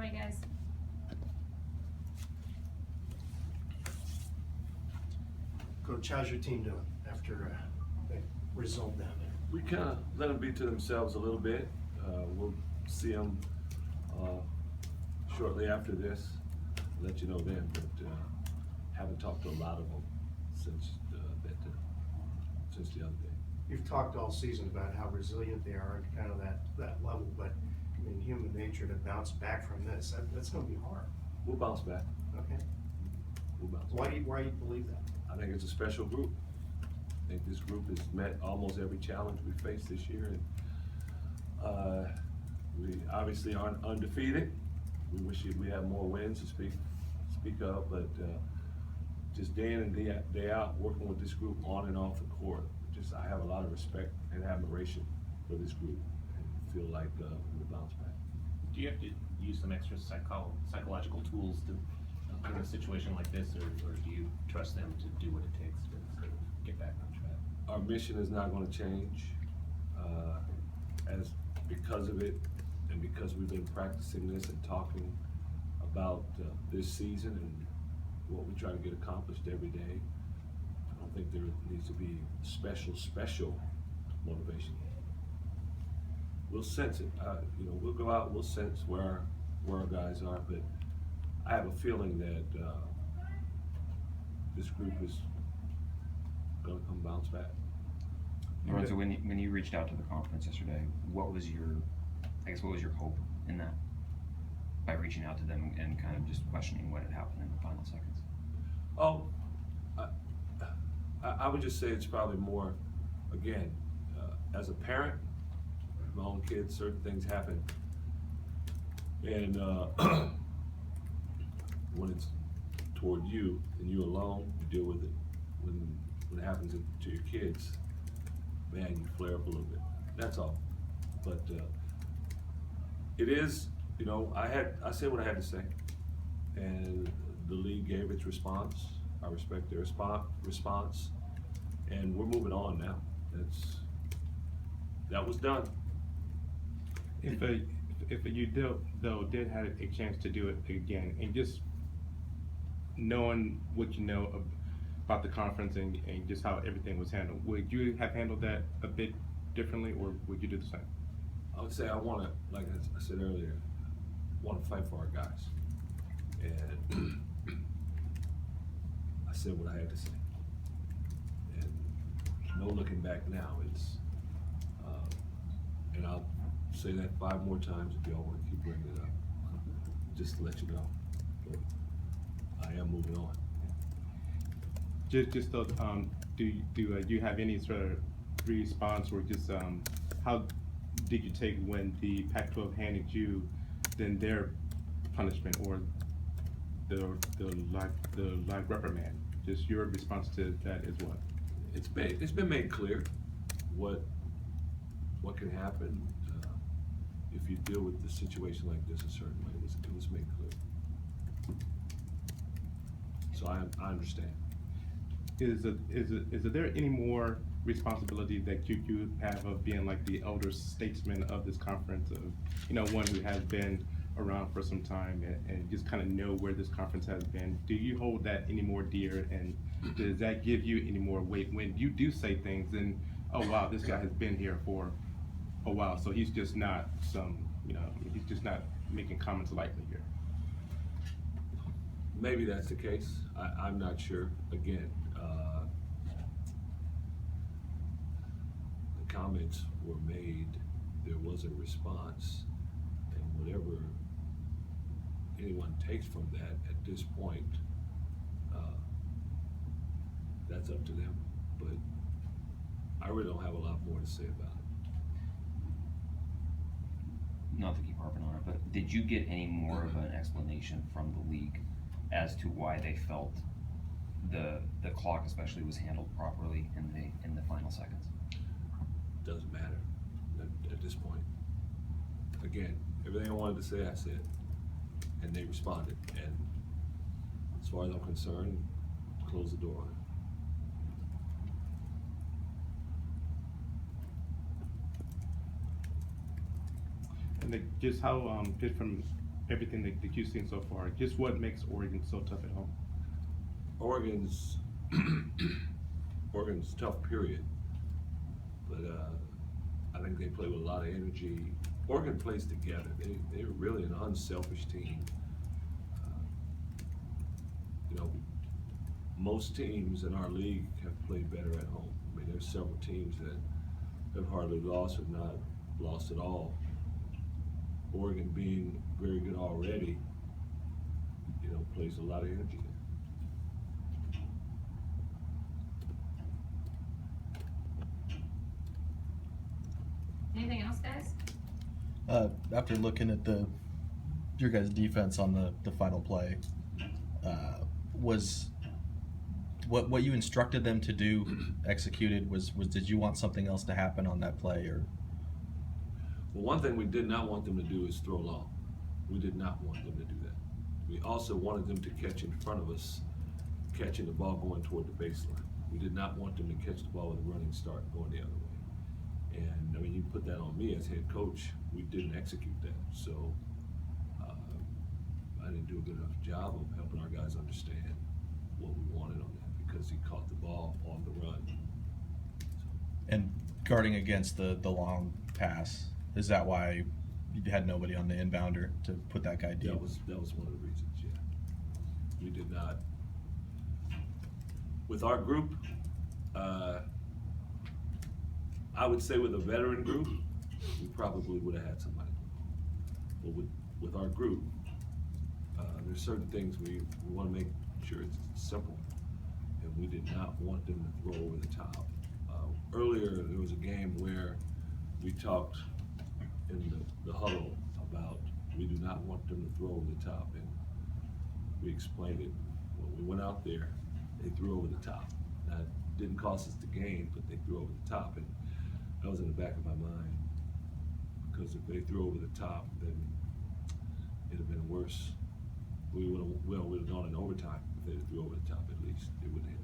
morning, guys. Coach, how's your team doing after that result down there? We kind of let them be to themselves a little bit. We'll see them shortly after this. Let you know then, but haven't talked to a lot of them since the other day. You've talked all season about how resilient they are and kind of that level, but in human nature to bounce back from this, that's going to be hard. We'll bounce back. Okay. We'll bounce Why back. do you believe that? I think it's a special group. I think this group has met almost every challenge we faced this year, and we obviously aren't undefeated. We wish we had more wins to speak of, but just day in and day out working with this group on and off the court. I have a lot of respect and admiration for this group, and feel like we'll bounce back. Do you have to use some extra psychological tools in a situation like this, or do you trust them to do what it takes to get back on track? Our mission is not going to change because of it, and because we've been practicing this and talking about this season and what we try to get accomplished every day. I don't think there needs to be special motivation. We'll sense it. We'll go out. We'll sense where our guys are, but I have a feeling that this group is going to come bounce back. Lorenzo, when you reached out to the conference yesterday, what was your hope in that? By reaching out to them and kind of just questioning what had happened in the final seconds. Oh, I would just say it's probably more, again, as a parent, my own kids, certain things happen. And when it's toward you and you alone, you deal with it. When it happens to your kids, man, you flare up a little bit. That's all. But it is, I said what I had to say. And the league gave its response. I respect their response. And we're moving on now. That was done. If you did have a chance to do it again, and just knowing what you know about the conference and just how everything was handled, would you have handled that a bit differently, or would you do the same? I would say I want to, like I said earlier, want to fight for our guys. And I said what I had to say. And no looking back now. And I'll say that 5 more times if y'all want to keep bringing it up, just to let you know. But I am moving on. Just do you have any sort of response, or just how did you take when the Pac-12 handed you then their punishment, or the live reprimand? Just your response to that is what? It's been made clear what can happen if you deal with the situation like this a certain way. It was made clear. So I understand. Is there any more responsibility that you have of being like the elder statesman of this conference, of one who has been around for some time and just kind of know where this conference has been? Do you hold that any more dear, and does that give you any more weight when you do say things and, oh wow, this guy has been here for a while, so he's just not he's just not making comments lightly here? Maybe that's the case. I'm not sure. Again, the comments were made, there was a response, and whatever anyone takes from that at this point, that's up to them. But I really don't have a lot more to say about it. Not to keep harping on it, but did you get any more of an explanation from the league as to why they felt the clock especially was handled properly in the final seconds? Doesn't matter at this point. Again, everything I wanted to say, I said, and they responded. And as far as I'm concerned, close the door on it. And just how, just from everything that you've seen so far, just what makes Oregon so tough at home? Oregon's Oregon's tough, period. But I think they play with a lot of energy. Oregon plays together. They're really an unselfish team. You know, most teams in our league have played better at home. I mean, there's several teams that have hardly lost or not lost at all. Oregon being very good already, you know, plays a lot of energy there. Anything else, guys? After looking at your guys' defense on the final play, was what you instructed them to do executed? Was did you want something else to happen on that play, or? Well, one thing we did not want them to do is throw long. We did not want them to do that. We also wanted them to catch in front of us, catching the ball going toward the baseline. We did not want them to catch the ball with a running start going the other way. And I mean, you put that on me as head coach. We didn't execute that, so I didn't do a good enough job of helping our guys understand what we wanted on that, because he caught the ball on the run. And guarding against the long pass, is that why you had nobody on the inbounder to put that guy deep? That was one of the reasons. Yeah, we did not. With our group, I would say with a veteran group, we probably would have had somebody. But with our group, there's certain things we want to make sure it's simple, and we did not want them to throw over the top. Earlier, there was a game where we talked in the huddle about we do not want them to throw over the top, and we explained it. When we went out there, they threw over the top. That didn't cost us the game, but they threw over the top, and that was in the back of my mind, because if they threw over the top, then it'd have been worse. We would have gone in overtime if they threw over the top. At least it wouldn't have